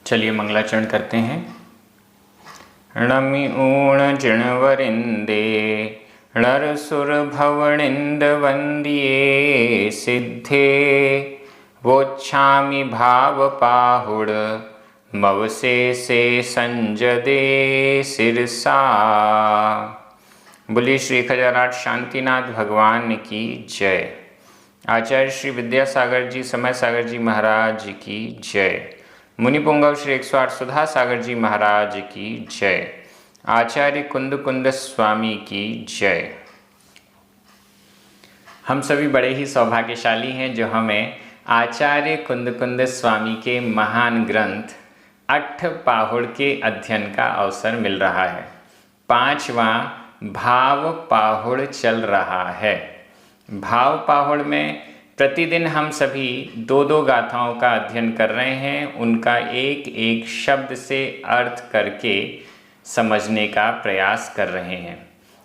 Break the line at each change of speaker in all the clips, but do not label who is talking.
चलिए मंगलाचरण करते हैं। णमि ऊण जिणवरिंदे णरसुर भवनिंद वंदिये सिद्धे वोच्छामि भाव पाहुड़ मवसे से संजदे सिरसा। बोलिए श्री खजाराट शांतिनाथ भगवान की जय। आचार्य श्री विद्यासागर जी समय सागर जी महाराज की जय। मुनि पुंगव श्री 108 सुधा सागर जी महाराज की जय। आचार्य कुंद कुंद स्वामी की जय। हम सभी बड़े ही सौभाग्यशाली हैं जो हमें आचार्य कुंद कुंद स्वामी के महान ग्रंथ अट्ठ पाहुड़ के अध्ययन का अवसर मिल रहा है। 5वां भाव पाहुड़ चल रहा है। भाव पाहुड़ में प्रतिदिन हम सभी दो गाथाओं का अध्ययन कर रहे हैं। उनका एक एक शब्द से अर्थ करके समझने का प्रयास कर रहे हैं।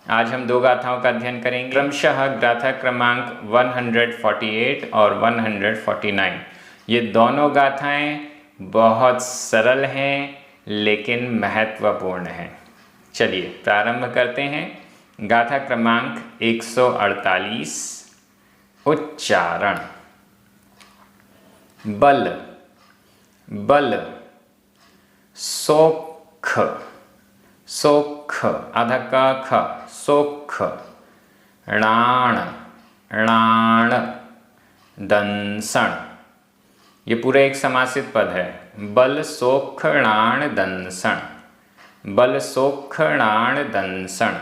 आज हम 2 गाथाओं का अध्ययन करेंगे, क्रमशः गाथा क्रमांक 148 और 149। ये दोनों गाथाएं बहुत सरल हैं लेकिन महत्वपूर्ण हैं। चलिए प्रारंभ करते हैं। गाथा क्रमांक 148। उच्चारण। बल बल सोख सोख आधा का ख सोख णाण णाण दंसण। ये पूरा एक समासित पद है। बल सोख णाण दंसण, बल सोख णाण दंसण।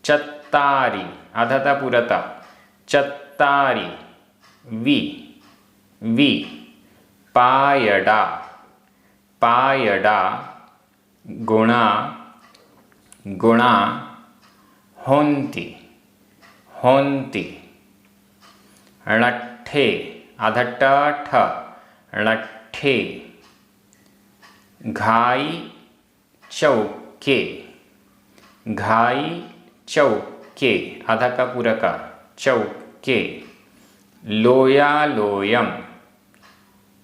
चत्तारी आधा था पूरा था। चत्तारी वी वी पायडा पायडा गुणा गुणा होन्ति होन्ति। णट्ठे आधा ठ णट्ठे। घाई चौके घाई चौके आधा का पूरा का चौके। लोया लोयम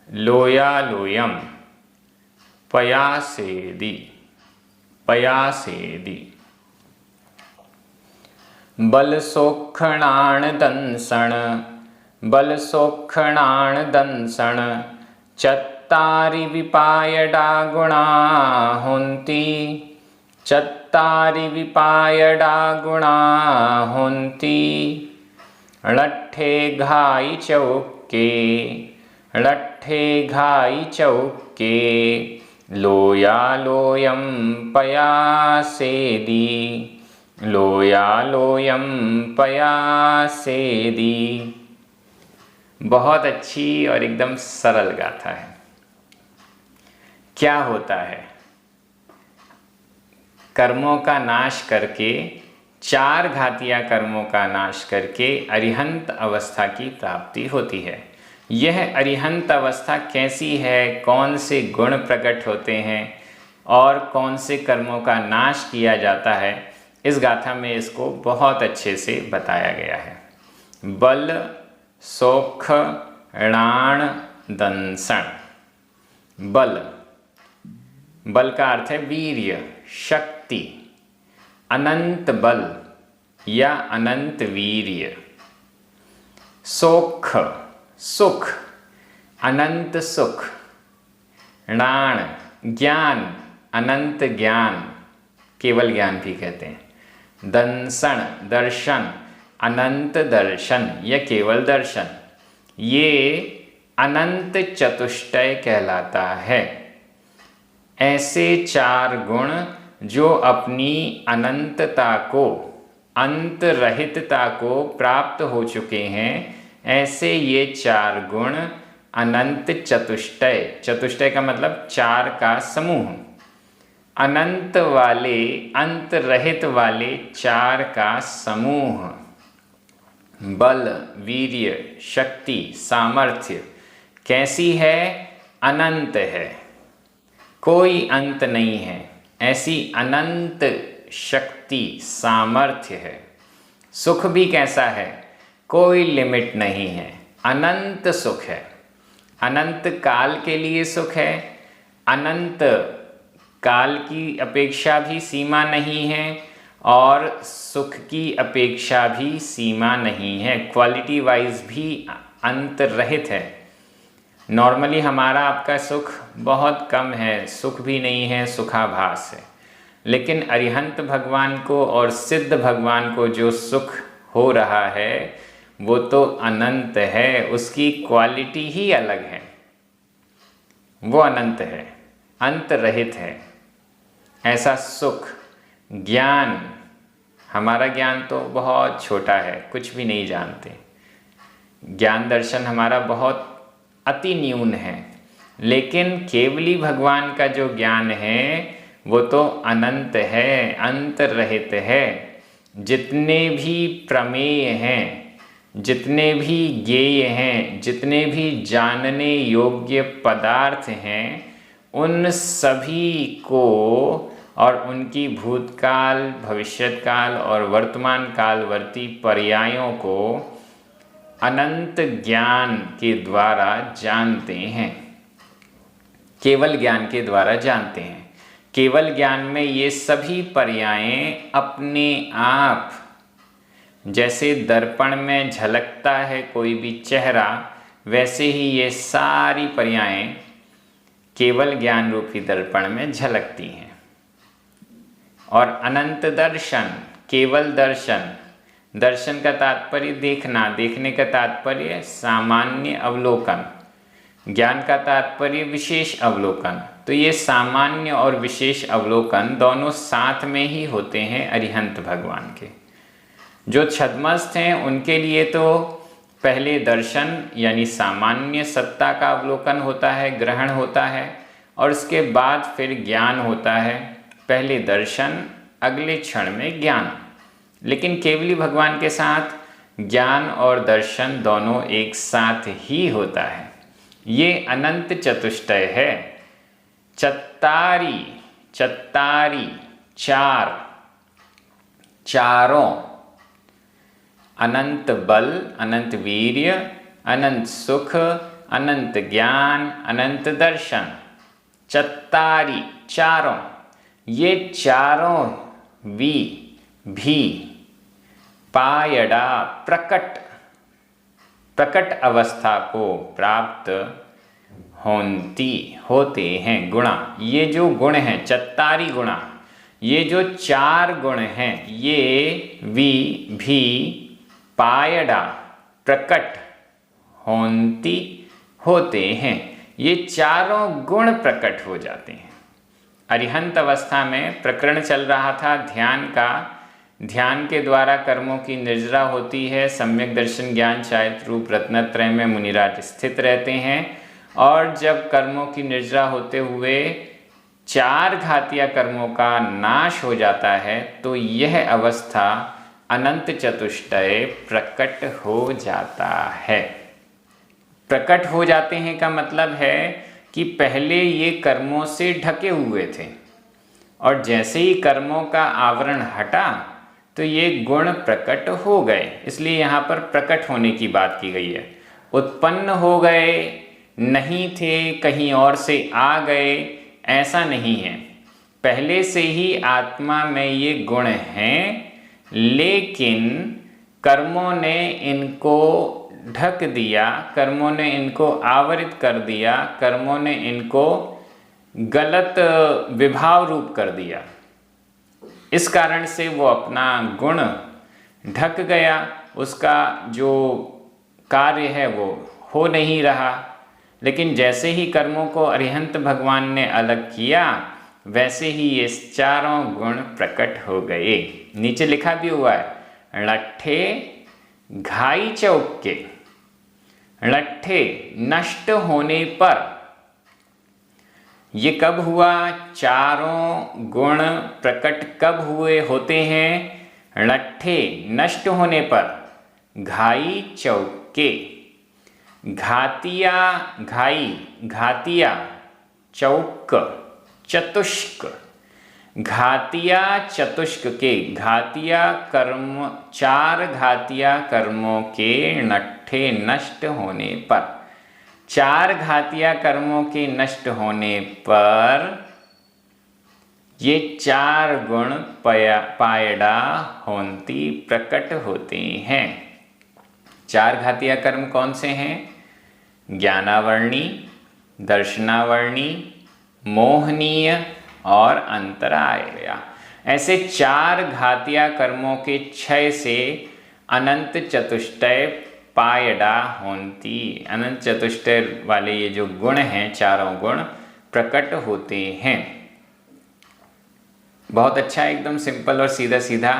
लोया लोयम। पयासेदी पयासेदी। बल सोखणाण दंसण बल सोखणाण दंसण। चत्तारि विपायडा गुणा होन्ति चत्तारि विपायडा गुणा होन्ति। णट्ठे घाई चौके णट्ठे घाई चौके। लोया लोयम पयासेदी लोया लोयम पयासेदी। बहुत अच्छी और एकदम सरल गाथा है। क्या होता है? कर्मों का नाश करके 4 घातिया कर्मों का नाश करके अरिहंत अवस्था की प्राप्ति होती है। यह अरिहंत अवस्था कैसी है, कौन से गुण प्रकट होते हैं और कौन से कर्मों का नाश किया जाता है, इस गाथा में इसको बहुत अच्छे से बताया गया है। बल सोख णाण दंसण। बल बल का अर्थ है वीर्य, शक्ति, अनंत बल या अनंत वीर्य। सोख सुख, अनंत सुख। णाण ज्ञान, अनंत ज्ञान, केवल ज्ञान भी कहते हैं। दंसण दर्शन, अनंत दर्शन या केवल दर्शन। ये अनंत चतुष्टय कहलाता है। ऐसे 4 गुण जो अपनी अनंतता को, अंत रहितता को प्राप्त हो चुके हैं, ऐसे ये 4 गुण अनंत चतुष्टय, चतुष्टय का मतलब 4 का समूह, अनंत वाले, अंत रहित वाले 4 का समूह। बल, वीर्य, शक्ति, सामर्थ्य कैसी है? अनंत है, कोई अंत नहीं है। ऐसी अनंत शक्ति, सामर्थ्य है। सुख भी कैसा है? कोई लिमिट नहीं है, अनंत सुख है। अनंत काल के लिए सुख है, अनंत काल की अपेक्षा भी सीमा नहीं है और सुख की अपेक्षा भी सीमा नहीं है, क्वालिटी वाइज भी अंत रहित है। नॉर्मली हमारा आपका सुख बहुत कम है, सुख भी नहीं है, सुखाभास है, लेकिन अरिहंत भगवान को और सिद्ध भगवान को जो सुख हो रहा है वो तो अनंत है, उसकी क्वालिटी ही अलग है, वो अनंत है, अंत रहित है। ऐसा सुख, ज्ञान, हमारा ज्ञान तो बहुत छोटा है, कुछ भी नहीं जानते, ज्ञान दर्शन हमारा बहुत अति न्यून है, लेकिन केवली भगवान का जो ज्ञान है वो तो अनंत है, अंत रहित है। जितने भी प्रमेय हैं, जितने भी ज्ञेय हैं, जितने भी जानने योग्य पदार्थ हैं, उन सभी को और उनकी भूतकाल, भविष्यत्काल और वर्तमान कालवर्ती पर्यायों को अनंत ज्ञान के द्वारा जानते हैं, केवल ज्ञान के द्वारा जानते हैं। केवल ज्ञान में ये सभी पर्यायें अपने आप, जैसे दर्पण में झलकता है कोई भी चेहरा, वैसे ही ये सारी पर्यायें केवल ज्ञान रूपी दर्पण में झलकती हैं। और अनंत दर्शन, केवल दर्शन, दर्शन का तात्पर्य देखना, देखने का तात्पर्य सामान्य अवलोकन, ज्ञान का तात्पर्य विशेष अवलोकन। तो ये सामान्य और विशेष अवलोकन दोनों साथ में ही होते हैं अरिहंत भगवान के। जो छद्मस्थ हैं उनके लिए तो पहले दर्शन यानी सामान्य सत्ता का अवलोकन होता है, ग्रहण होता है, और उसके बाद फिर ज्ञान होता है। पहले दर्शन, अगले क्षण में ज्ञान। लेकिन केवली भगवान के साथ ज्ञान और दर्शन दोनों एक साथ ही होता है। ये अनंत चतुष्टय है। चत्तारी, चत्तारी, चार, चारों, अनंत बल, अनंत वीर्य, अनंत सुख, अनंत ज्ञान, अनंत दर्शन, चत्तारी, चारों, ये चारों भी पायड़ा, प्रकट, प्रकट अवस्था को प्राप्त होते हैं गुणा। ये जो गुण हैं, चत्तारी गुणा, ये जो चार गुण हैं, ये भी पायड़ा, प्रकट होते हैं। ये चारों गुण प्रकट हो जाते हैं। अरिहंत अवस्था में प्रकरण चल रहा था ध्यान का। ध्यान के द्वारा कर्मों की निर्जरा होती है। सम्यक दर्शन ज्ञान चारित्र रूप रत्नत्रय में मुनिराज स्थित रहते हैं, और जब कर्मों की निर्जरा होते हुए चार घातिया कर्मों का नाश हो जाता है तो यह अवस्था अनंत चतुष्टय प्रकट हो जाता है। प्रकट हो जाते हैं का मतलब है कि पहले ये कर्मों से ढके हुए थे, और जैसे ही कर्मों का आवरण हटा तो ये गुण प्रकट हो गए। इसलिए यहाँ पर प्रकट होने की बात की गई है। उत्पन्न हो गए नहीं थे, कहीं और से आ गए, ऐसा नहीं है। पहले से ही आत्मा में ये गुण हैं, लेकिन कर्मों ने इनको ढक दिया, कर्मों ने इनको आवरित कर दिया, कर्मों ने इनको गलत विभाव रूप कर दिया। इस कारण से वो अपना गुण ढक गया, उसका जो कार्य है वो हो नहीं रहा। लेकिन जैसे ही कर्मों को अरिहंत भगवान ने अलग किया, वैसे ही ये चारों गुण प्रकट हो गए। नीचे लिखा भी हुआ है, लट्ठे घाई चौक के, लट्ठे नष्ट होने पर। ये कब हुआ? चारों गुण प्रकट कब हुए होते हैं? लट्ठे नष्ट होने पर। घाई चौके, घातिया, घाई, घातिया, चौक, चतुष्क, घातिया चतुष्क के, घातिया कर्म, चार घातिया कर्मों के लट्ठे नष्ट होने पर। चार घातिया कर्मों के नष्ट होने पर ये चार गुण पायड़ा होंती प्रकट होते हैं। चार घातिया कर्म कौन से हैं? ज्ञानावर्णी, दर्शनावर्णी, मोहनीय और अंतराय। ऐसे चार घातिया कर्मों के क्षय से अनंत चतुष्टय पायड़ा होंती, अनंत चतुष्टय वाले ये जो गुण हैं, चारों गुण प्रकट होते हैं। बहुत अच्छा, एकदम सिंपल और सीधा सीधा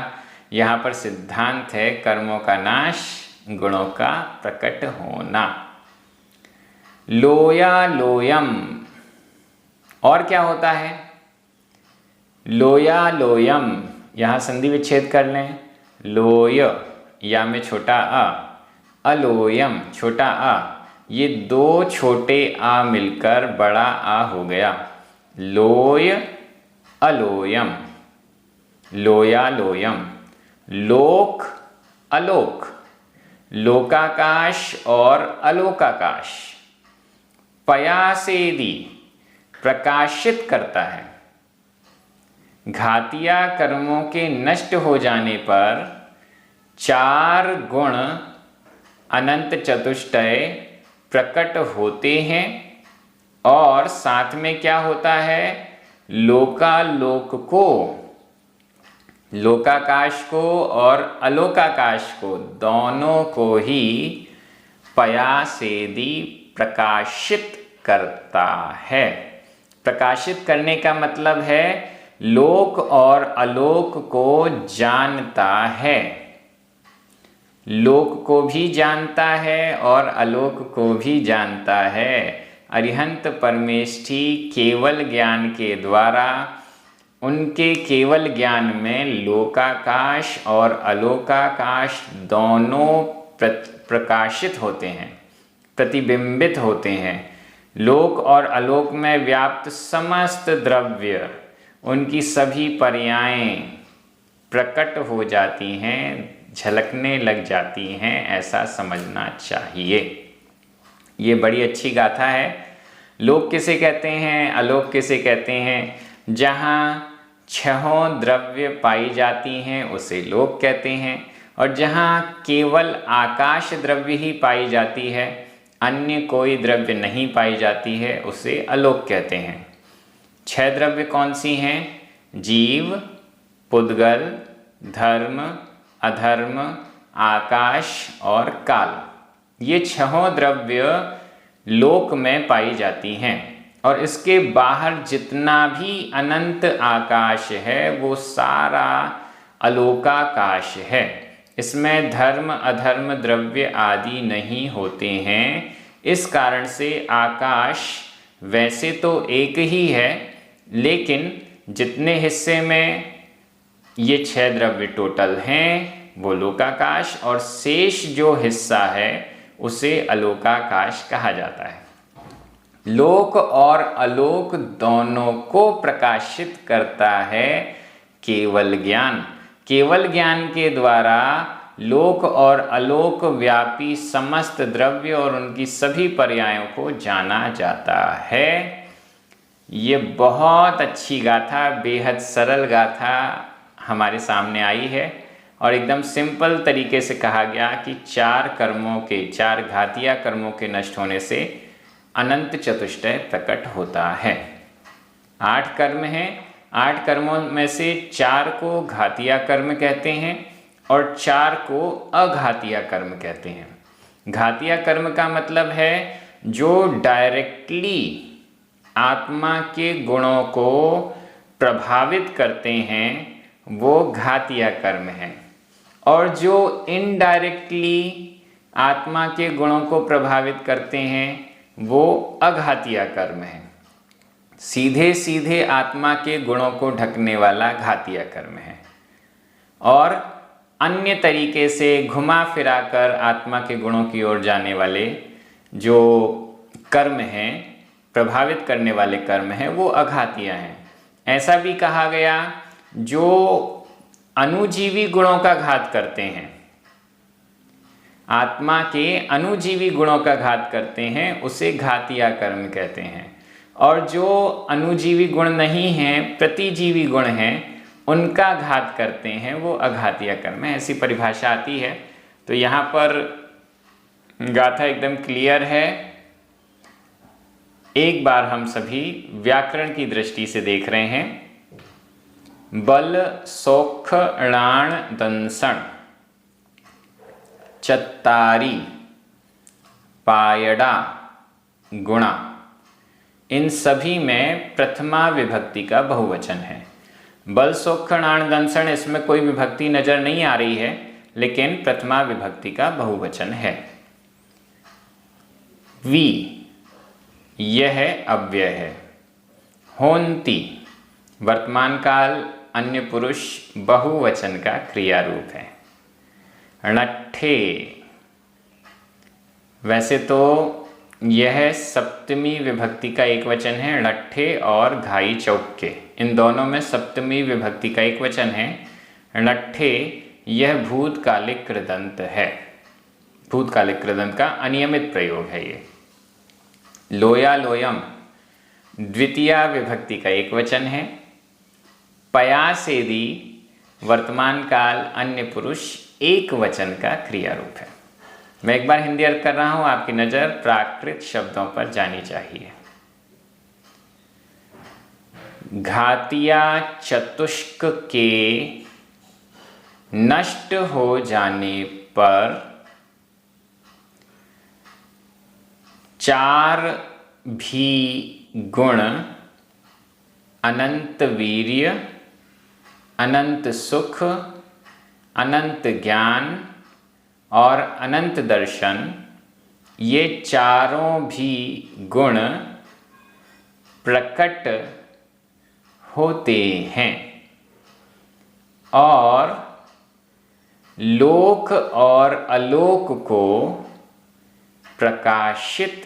यहाँ पर सिद्धांत है, कर्मों का नाश, गुणों का प्रकट होना। लोया लोयम, और क्या होता है? लोया लोयम, यहाँ संधि विच्छेद कर लें। लोय या में छोटा अ, अलोयम छोटा आ, ये दो छोटे आ मिलकर बड़ा आ हो गया। लोय अलोयम, लोया लोयम। लोक अलोक, लोकाकाश और अलोकाकाश। पयासेदी, प्रकाशित करता है। घातिया कर्मों के नष्ट हो जाने पर चार गुण अनंत चतुष्टय प्रकट होते हैं और साथ में क्या होता है? लोकालोक को, लोकाकाश को और अलोकाकाश को, दोनों को ही पयासेदी प्रकाशित करता है। प्रकाशित करने का मतलब है लोक और अलोक को जानता है, लोक को भी जानता है और अलोक को भी जानता है। अरिहंत परमेष्ठी केवल ज्ञान के द्वारा उनके केवल ज्ञान में लोकाकाश और अलोकाकाश दोनों प्रकाशित होते हैं, प्रतिबिंबित होते हैं। लोक और अलोक में व्याप्त समस्त द्रव्य, उनकी सभी पर्यायें प्रकट हो जाती हैं, झलकने लग जाती हैं, ऐसा समझना चाहिए। ये बड़ी अच्छी गाथा है। लोक किसे कहते हैं, अलोक किसे कहते हैं? जहाँ छहों द्रव्य पाई जाती हैं उसे लोक कहते हैं, और जहाँ केवल आकाश द्रव्य ही पाई जाती है, अन्य कोई द्रव्य नहीं पाई जाती है, उसे अलोक कहते हैं। छह द्रव्य कौन सी हैं? जीव, पुद्गल, धर्म, अधर्म, आकाश और काल। ये छहों द्रव्य लोक में पाई जाती हैं, और इसके बाहर जितना भी अनंत आकाश है वो सारा अलोकाकाश है। इसमें धर्म अधर्म द्रव्य आदि नहीं होते हैं। इस कारण से आकाश वैसे तो एक ही है, लेकिन जितने हिस्से में ये छह द्रव्य टोटल हैं वो लोकाकाश, और शेष जो हिस्सा है उसे अलोकाकाश कहा जाता है। लोक और अलोक दोनों को प्रकाशित करता है केवल ज्ञान। केवल ज्ञान के द्वारा लोक और अलोक व्यापी समस्त द्रव्य और उनकी सभी पर्यायों को जाना जाता है। ये बहुत अच्छी गाथा, बेहद सरल गाथा हमारे सामने आई है, और एकदम सिंपल तरीके से कहा गया कि चार कर्मों के, चार घातिया कर्मों के नष्ट होने से अनंत चतुष्टय प्रकट होता है। 8 कर्म हैं, 8 कर्मों में से 4 को घातिया कर्म कहते हैं और 4 को अघातिया कर्म कहते हैं। घातिया कर्म का मतलब है जो डायरेक्टली आत्मा के गुणों को प्रभावित करते हैं, वो घातिया कर्म है, और जो इनडायरेक्टली आत्मा के गुणों को प्रभावित करते हैं वो अघातिया कर्म है। सीधे सीधे आत्मा के गुणों को ढकने वाला घातिया कर्म है, और अन्य तरीके से घुमा फिरा कर आत्मा के गुणों की ओर जाने वाले जो कर्म हैं, प्रभावित करने वाले कर्म हैं, वो अघातिया हैं। ऐसा भी कहा गया जो अनुजीवी गुणों का घात करते हैं, आत्मा के अनुजीवी गुणों का घात करते हैं उसे घातिया कर्म कहते हैं, और जो अनुजीवी गुण नहीं हैं, प्रतिजीवी गुण हैं, उनका घात करते हैं वो अघातिया कर्म है। ऐसी परिभाषा आती है। तो यहाँ पर गाथा एकदम क्लियर है। एक बार हम सभी व्याकरण की दृष्टि से देख रहे हैं। बल सोख णाण दंसण चत्तारी पायड़ा गुणा, इन सभी में प्रथमा विभक्ति का बहुवचन है। बल सोख णाण दंसण, इसमें कोई विभक्ति नजर नहीं आ रही है, लेकिन प्रथमा विभक्ति का बहुवचन है। वी, यह अव्यय है। होन्ति, वर्तमान काल अन्य पुरुष बहुवचन का क्रिया रूप है। णट्ठे, वैसे तो यह सप्तमी विभक्ति का एक वचन है। णट्ठे और घाई चौके, इन दोनों में सप्तमी विभक्ति का एक वचन है। णट्ठे, यह भूतकालिक कृदंत है। भूतकालिक कृदंत का अनियमित प्रयोग है ये। लोया लोयम, द्वितीया विभक्ति का एक वचन है। पयासेदी, वर्तमान काल अन्य पुरुष एक वचन का क्रिया रूप है। मैं एक बार हिंदी अर्थ कर रहा हूं, आपकी नजर प्राकृत शब्दों पर जानी चाहिए। घातिया चतुष्क के नष्ट हो जाने पर चार भी गुण अनंत वीर्य, अनंत सुख, अनंत ज्ञान और अनंत दर्शन, ये चारों भी गुण प्रकट होते हैं और लोक और अलोक को प्रकाशित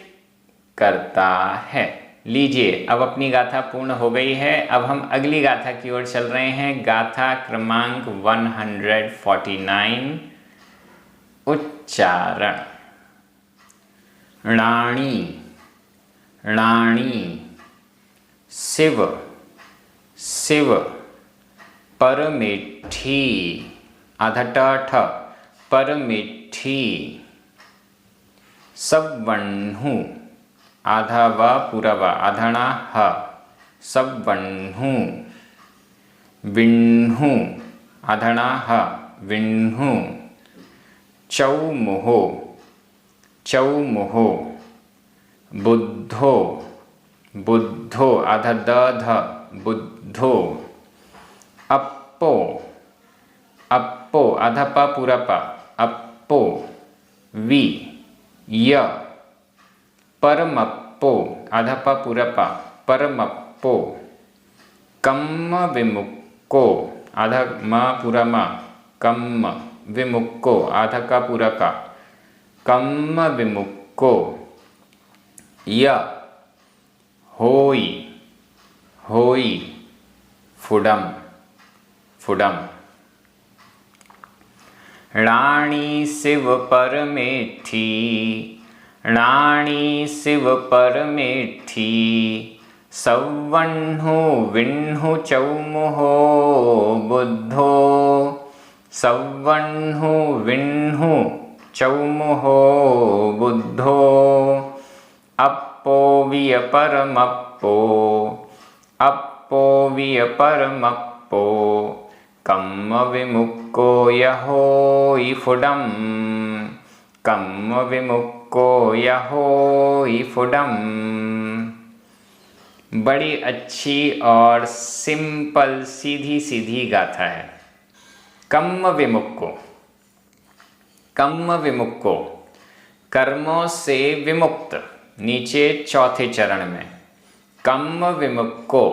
करता है। लीजिए, अब अपनी गाथा पूर्ण हो गई है। अब हम अगली गाथा की ओर चल रहे हैं। गाथा क्रमांक 149, उच्चारण। णाणी, णाणी, शिव, शिव, परमेठी, आधा ठ, परमेठी, सब्वण्हु, आधा व पूरा व, आधा ह, सब्वण्हु, विण्हु, आधा ह, विण्हु, चौमुहो, चौमुहो, बुद्धो, बुद्धो, आधा द ध, बुद्धो, अप्पो, अप्पो, आधा प पूरा प, अप्पो, वी, य, परमप्पो, आधा प पूरा प, परमप्पो, कम्म विमुक्को, आधा म पूरा म, कम्म विमुक्को, आधा का पूरा का, कम्म विमुक्को, य, होई, होई, फुडम, फुडम। णाणी शिव परमेठी, णाणी शिव परमेठी, सव्वण्हु विण्हु चौमुहो बुद्धो, सव्वण्हु विण्हु चौमुहो बुद्धो, अप्पो विय परमप्पो, अप्पो विय परमप्पो, कम्म विमुक्को यहोई फुडम, कम्म विमुक्को यहोई फुडम। बड़ी अच्छी और सिंपल सीधी सीधी गाथा है। कम्म विमुक्को, कम्म विमुक्को, कर्मों से विमुक्त, नीचे चौथे चरण में। कम्म विमुक्को,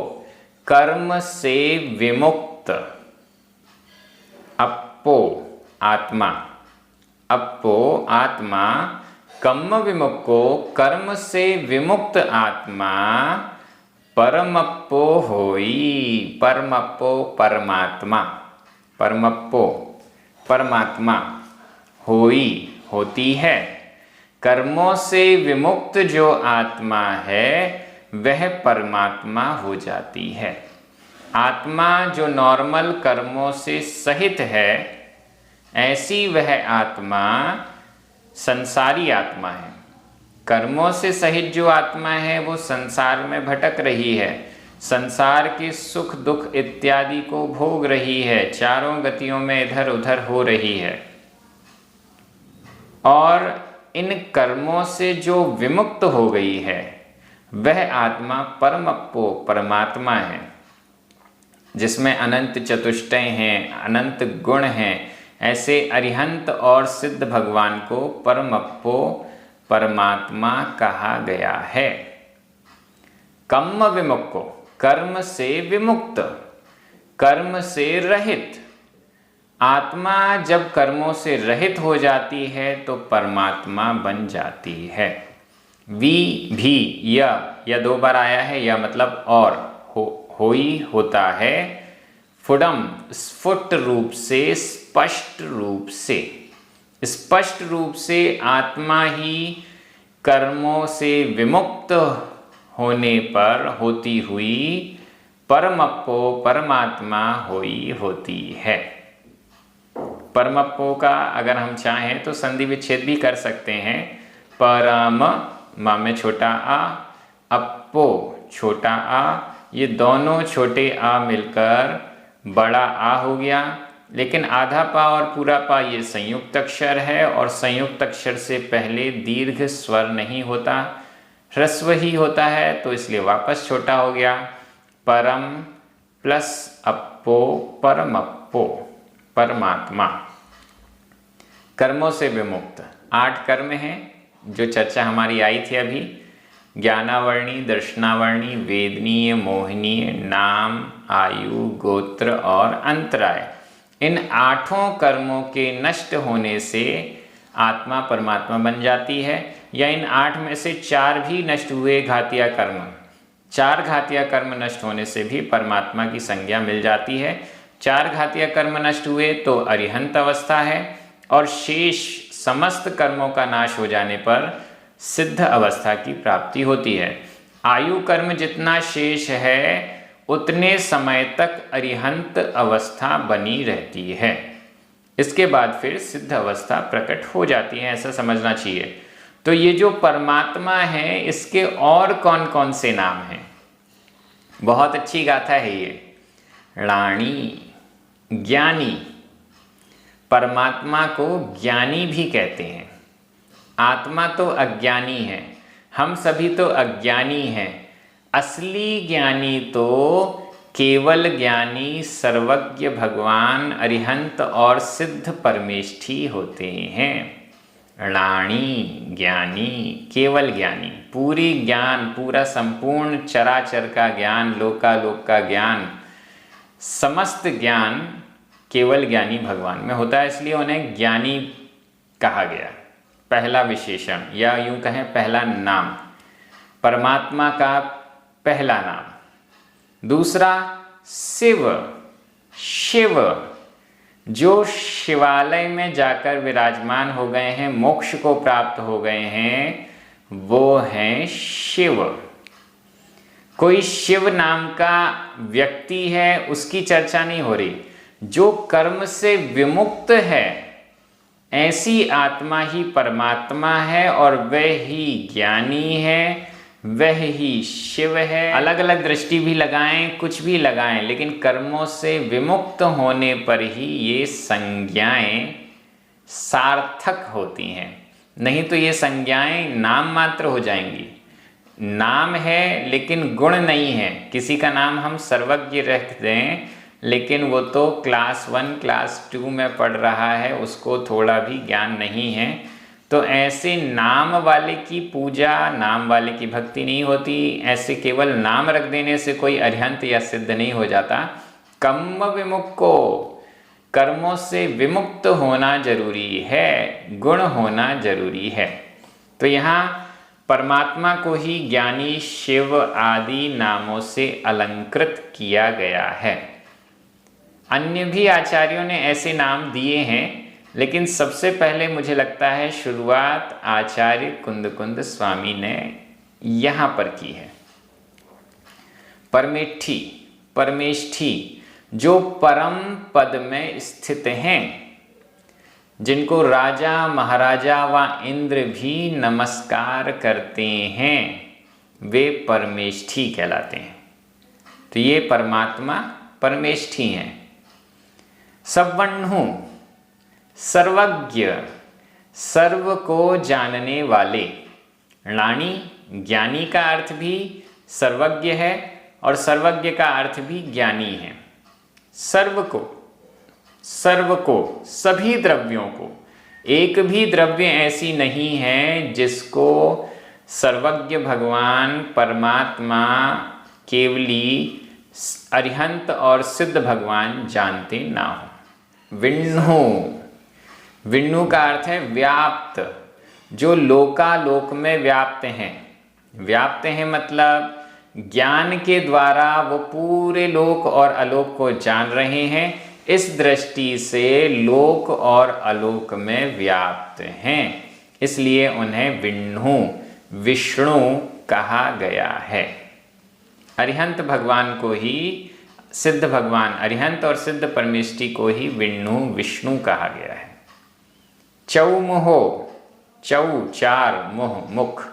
कर्म से विमुक्त। अप्पो, आत्मा, अप्पो, आत्मा, कम्म विमुक्को, कर्म से विमुक्त आत्मा, परमप्पो होई, परमप्पो परमात्मा, परमप्पो परमात्मा, होई होती है। कर्मों से विमुक्त जो आत्मा है वह परमात्मा हो जाती है। आत्मा जो नॉर्मल कर्मों से सहित है, ऐसी वह आत्मा संसारी आत्मा है। कर्मों से सहित जो आत्मा है वो संसार में भटक रही है, संसार के सुख दुख इत्यादि को भोग रही है, चारों गतियों में इधर उधर हो रही है। और इन कर्मों से जो विमुक्त हो गई है वह आत्मा परमप्पो परमात्मा है, जिसमें अनंत चतुष्टय हैं, अनंत गुण हैं। ऐसे अरिहंत और सिद्ध भगवान को परमप्पो परमात्मा कहा गया है। कर्म विमुक्तो, कर्म से विमुक्त, कर्म से रहित। आत्मा जब कर्मों से रहित हो जाती है तो परमात्मा बन जाती है। वी भी यह दो बार आया है, यह मतलब और हो ही होता है। फुडम स्फुट रूप से, स्पष्ट रूप से, स्पष्ट रूप से आत्मा ही कर्मों से विमुक्त होने पर होती हुई परमप्पो परमात्मा हुई होती है। परमप्पो का अगर हम चाहें तो संधि विच्छेद भी कर सकते हैं। परम मा में छोटा आ, अप्पो छोटा आ, ये दोनों छोटे आ मिलकर बड़ा आ हो गया। लेकिन आधा पा और पूरा पा ये संयुक्त अक्षर है और संयुक्त अक्षर से पहले दीर्घ स्वर नहीं होता, ह्रस्व ही होता है, तो इसलिए वापस छोटा हो गया। परम प्लस अप्पो परमप्पो परमात्मा। कर्मों से विमुक्त 8 कर्म हैं जो चर्चा हमारी आई थी अभी। ज्ञानावर्णी, दर्शनावर्णी, वेदनीय, मोहनीय, नाम, आयु, गोत्र और अंतराय। इन 8 कर्मों के नष्ट होने से आत्मा परमात्मा बन जाती है। या इन 8 में से 4 भी नष्ट हुए घातिया कर्म, 4 घातिया कर्म नष्ट होने से भी परमात्मा की संज्ञा मिल जाती है। 4 घातिया कर्म नष्ट हुए तो अरिहंत अवस्था है और शेष समस्त कर्मों का नाश हो जाने पर सिद्ध अवस्था की प्राप्ति होती है। आयु कर्म जितना शेष है उतने समय तक अरिहंत अवस्था बनी रहती है। इसके बाद फिर सिद्ध अवस्था प्रकट हो जाती है, ऐसा समझना चाहिए। तो ये जो परमात्मा है इसके और कौन कौन से नाम हैं? बहुत अच्छी गाथा है ये। राणी, ज्ञानी, परमात्मा को ज्ञानी भी कहते हैं। आत्मा तो अज्ञानी है, हम सभी तो अज्ञानी हैं। असली ज्ञानी तो केवल ज्ञानी सर्वज्ञ भगवान अरिहंत और सिद्ध परमेष्ठी होते हैं। राणी ज्ञानी, केवल ज्ञानी, पूरी ज्ञान, पूरा संपूर्ण चराचर का ज्ञान, लोकालोक का ज्ञान, समस्त ज्ञान केवल ज्ञानी भगवान में होता है, इसलिए उन्हें ज्ञानी कहा गया। पहला विशेषण या यूं कहें पहला नाम, परमात्मा का पहला नाम। दूसरा शिव, शिव जो शिवालय में जाकर विराजमान हो गए हैं, मोक्ष को प्राप्त हो गए हैं, वो हैं शिव। कोई शिव नाम का व्यक्ति है उसकी चर्चा नहीं हो रही। जो कर्म से विमुक्त है ऐसी आत्मा ही परमात्मा है और वह ही ज्ञानी है, वह ही शिव है। अलग अलग दृष्टि भी लगाएं, कुछ भी लगाएं, लेकिन कर्मों से विमुक्त होने पर ही ये संज्ञाएं सार्थक होती हैं, नहीं तो ये संज्ञाएं नाम मात्र हो जाएंगी। नाम है लेकिन गुण नहीं है। किसी का नाम हम सर्वज्ञ रख दें लेकिन वो तो क्लास 1 क्लास 2 में पढ़ रहा है, उसको थोड़ा भी ज्ञान नहीं है। तो ऐसे नाम वाले की पूजा, नाम वाले की भक्ति नहीं होती। ऐसे केवल नाम रख देने से कोई अरिहंत या सिद्ध नहीं हो जाता। कर्म विमुक्तो, कर्मों से विमुक्त होना जरूरी है, गुण होना जरूरी है। तो यहाँ परमात्मा को ही ज्ञानी, शिव आदि नामों से अलंकृत किया गया है। अन्य भी आचार्यों ने ऐसे नाम दिए हैं, लेकिन सबसे पहले मुझे लगता है शुरुआत आचार्य कुंद स्वामी ने यहाँ पर की है। परमेष्ठी, परमेष्ठी जो परम पद में स्थित हैं, जिनको राजा महाराजा व इंद्र भी नमस्कार करते हैं, वे परमेष्ठी कहलाते हैं। तो ये परमात्मा परमेष्ठी हैं। सवण्णु सर्वज्ञ, सर्व को जानने वाले। णाणी ज्ञानी का अर्थ भी सर्वज्ञ है और सर्वज्ञ का अर्थ भी ज्ञानी है। सर्व को, सर्व को, सभी द्रव्यों को, एक भी द्रव्य ऐसी नहीं है जिसको सर्वज्ञ भगवान परमात्मा केवली अरिहंत और सिद्ध भगवान जानते ना हो। विण्णु, विण्णु का अर्थ है व्याप्त, जो लोकालोक में व्याप्त हैं। व्याप्त हैं मतलब ज्ञान के द्वारा वो पूरे लोक और अलोक को जान रहे हैं। इस दृष्टि से लोक और अलोक में व्याप्त हैं, इसलिए उन्हें विष्णु, विष्णु कहा गया है। अरिहंत भगवान को ही, सिद्ध भगवान अरिहंत और सिद्ध परमेष्ठी को ही विष्णु, विष्णु कहा गया है। चौमुहो, चौ चार, मुह मुख,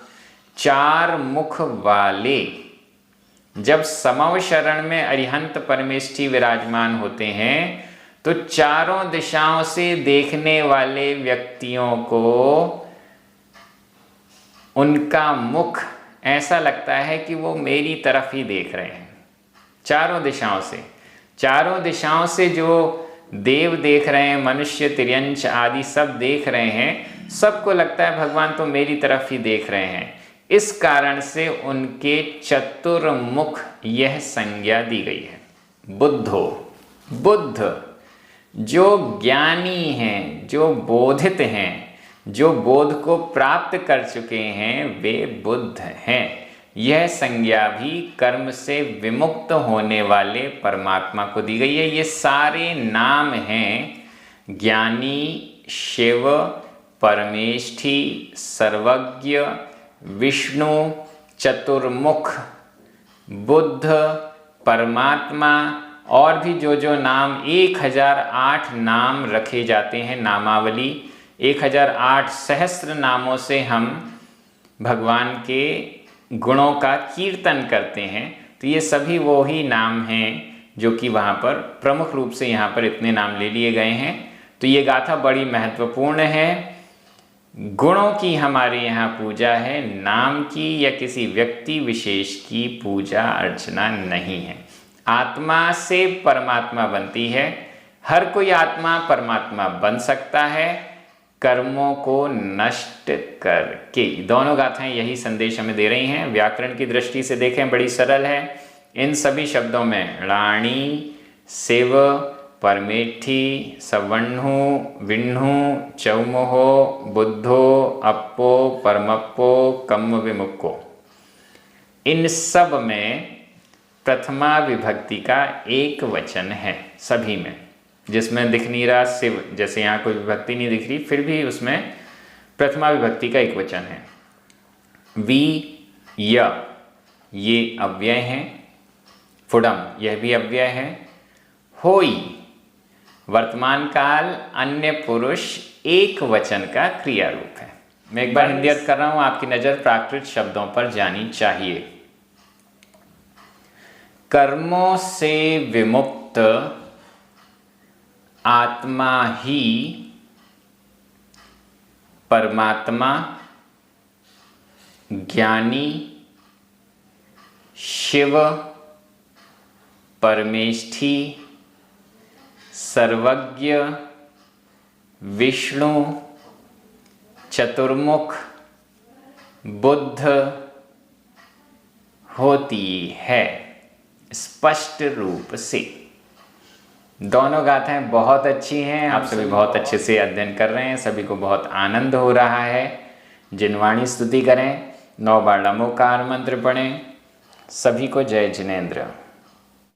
चार मुख वाले। जब समव शरण में अरिहंत परमेष्ठी विराजमान होते हैं तो चारों दिशाओं से देखने वाले व्यक्तियों को उनका मुख ऐसा लगता है कि वो मेरी तरफ ही देख रहे हैं। चारों दिशाओं से, चारों दिशाओं से जो देव देख रहे हैं, मनुष्य, तिर्यंच आदि सब देख रहे हैं, सबको लगता है भगवान तो मेरी तरफ ही देख रहे हैं। इस कारण से उनके चतुर्मुख यह संज्ञा दी गई है। बुद्धो, बुद्ध जो ज्ञानी हैं, जो बोधित हैं, जो बोध को प्राप्त कर चुके हैं, वे बुद्ध हैं। यह संज्ञा भी कर्म से विमुक्त होने वाले परमात्मा को दी गई है। ये सारे नाम हैं ज्ञानी, शिव, परमेष्ठी, सर्वज्ञ, विष्णु, चतुर्मुख, बुद्ध, परमात्मा और भी जो जो नाम 1008 नाम रखे जाते हैं। नामावली 1008 सहस्त्र नामों से हम भगवान के गुणों का कीर्तन करते हैं। तो ये सभी वो ही नाम हैं जो कि वहाँ पर प्रमुख रूप से यहाँ पर इतने नाम ले लिए गए हैं। तो ये गाथा बड़ी महत्वपूर्ण है। गुणों की हमारे यहाँ पूजा है, नाम की या किसी व्यक्ति विशेष की पूजा अर्चना नहीं है। आत्मा से परमात्मा बनती है, हर कोई आत्मा परमात्मा बन सकता है कर्मों को नष्ट करके। दोनों गाथाएं यही संदेश हमें दे रही हैं। व्याकरण की दृष्टि से देखें बड़ी सरल है। इन सभी शब्दों में णाणी, शिव, परमेष्ठी, सवण्णु, विण्णु, चौमुहो, बुद्धो, अप्पो, परमप्पो, कम्म विमुक्को, इन सब में प्रथमा विभक्ति का एक वचन है सभी में। जिसमें दिख नहीं रहा शिव, जैसे यहाँ कोई विभक्ति नहीं दिख रही, फिर भी उसमें प्रथमा विभक्ति का एक वचन है। वी, य, ये अव्यय हैं। फुडम, यह भी अव्यय है। होई, वर्तमान काल अन्य पुरुष एक वचन का क्रिया रूप है। मैं एक बार हिंदी अर्थ कर रहा हूं, आपकी नजर प्राकृत शब्दों पर जानी चाहिए। कर्मों से विमुक्त आत्मा ही परमात्मा, ज्ञानी, शिव, परमेष्ठी, सर्वज्ञ, विष्णु, चतुर्मुख, बुद्ध होती है स्पष्ट रूप से। दोनों गाथाएं बहुत अच्छी हैं। आप सभी बहुत अच्छे से अध्ययन कर रहे हैं, सभी को बहुत आनंद हो रहा है। जिनवाणी स्तुति करें, 9 बार नमोकार मंत्र पढ़ें। सभी को जय जिनेंद्र।